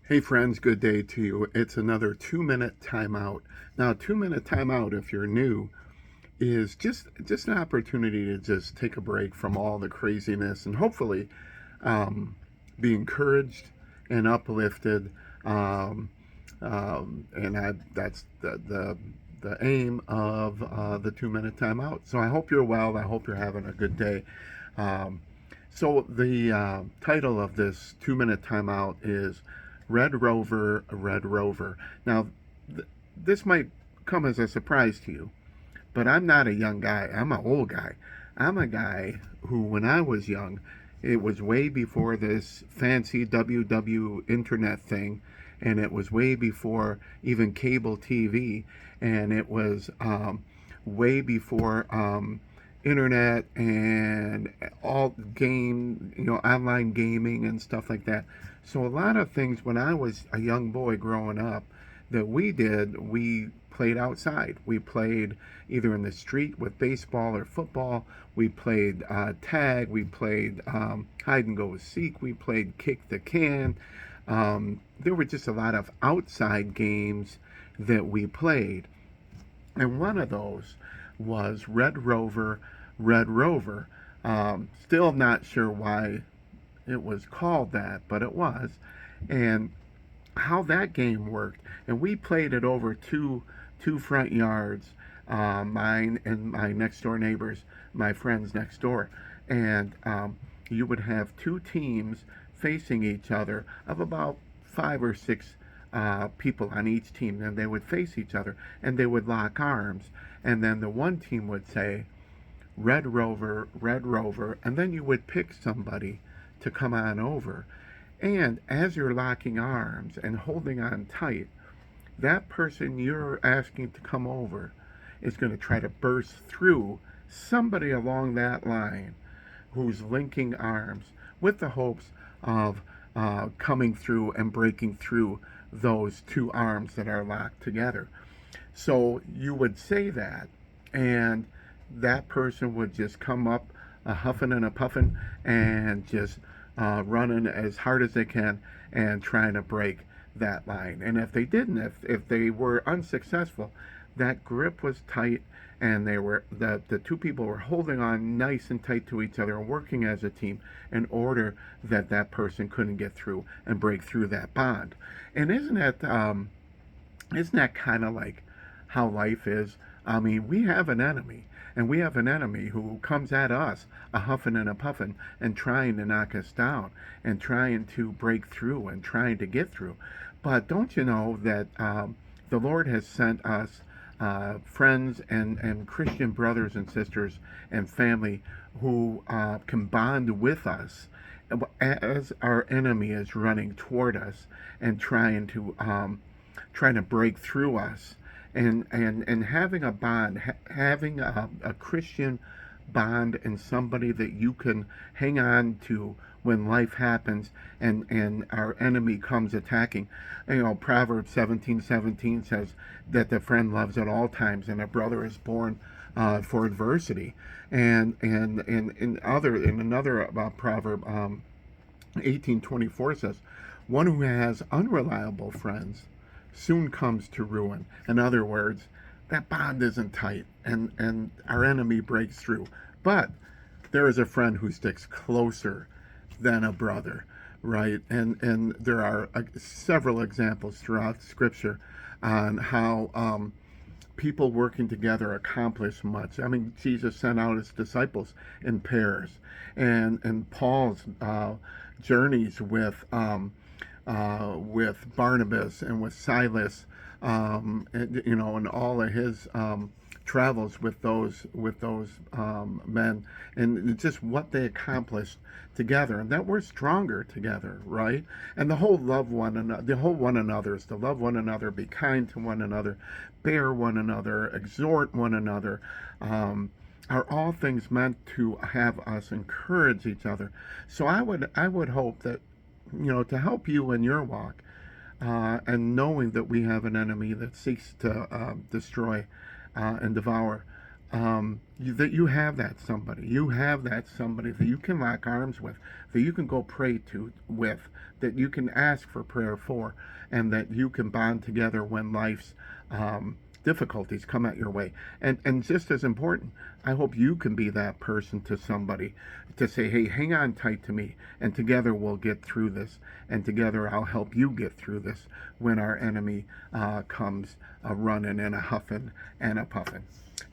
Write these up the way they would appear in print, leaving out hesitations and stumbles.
Hey friends, good day to you. It's another 2 minute timeout. Now, 2 minute timeout, if you're new, is just an opportunity to just take a break from all the craziness and hopefully um, be encouraged and uplifted. Um, that's the aim of the 2 minute timeout. So I hope you're well. I hope you're having a good day. Um, so the title of this 2 minute timeout is Red Rover, Red Rover. Now, this might come as a surprise to you, but I'm not a young guy. I'm an old guy. I'm a guy who, when I was young, it was way before this fancy WW internet thing, and it was way before even cable TV, and it was way before internet and all online gaming and stuff like that. So a lot of things when I was a young boy growing up that we played outside. We played either in the street with baseball or football. We played tag. We played hide and go seek. We played kick the can. There were just a lot of outside games that we played. And one of those was Red Rover, Red Rover. Still not sure why it was called that, but it was. And how that game worked, and we played it over two front yards, mine and my next door neighbors, my friends next door, and you would have two teams facing each other of about 5 or 6 people on each team, and they would face each other, and they would lock arms, and then the one team would say, Red Rover, and then you would pick somebody to come on over. And as you're locking arms and holding on tight, that person you're asking to come over is going to try to burst through somebody along that line who's linking arms with the hopes of coming through and breaking through those two arms that are locked together. So you would say that, and that person would just come up a huffing and a puffing and just running as hard as they can and trying to break that line. And if they didn't, if they were unsuccessful, that grip was tight, and the two people were holding on nice and tight to each other and working as a team in order that that person couldn't get through and break through that bond. And isn't that kind of like how life is? I mean, we have an enemy, and we have an enemy who comes at us a huffing and a puffing and trying to knock us down and trying to break through and trying to get through. But don't you know that the Lord has sent us friends and Christian brothers and sisters and family who can bond with us as our enemy is running toward us and trying to break through us, and having a bond, having a Christian bond and somebody that you can hang on to when life happens and our enemy comes attacking. Proverbs 17:17 says that the friend loves at all times and a brother is born for adversity. And in another proverb, 18:24 says, one who has unreliable friends soon comes to ruin. In other words, that bond isn't tight, and our enemy breaks through. But there is a friend who sticks closer than a brother, right? And there are several examples throughout Scripture on how people working together accomplish much. I mean, Jesus sent out his disciples in pairs, and Paul's journeys with Barnabas and with Silas, and all of his travels with those men, and just what they accomplished together, and that we're stronger together, right? And the whole one another is to love one another, be kind to one another, bear one another, exhort one another. Are all things meant to have us encourage each other. So I would hope that, to help you in your walk, and knowing that we have an enemy that seeks to destroy and devour that you have that somebody. You have that somebody that you can lock arms with, that you can go pray to with, that you can ask for prayer for, and that you can bond together when life's difficulties come at your way. And just as important, I hope you can be that person to somebody to say, hey, hang on tight to me, and together we'll get through this, and together I'll help you get through this when our enemy comes a running and a huffing and a puffing.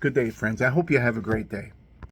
Good day, friends. I hope you have a great day.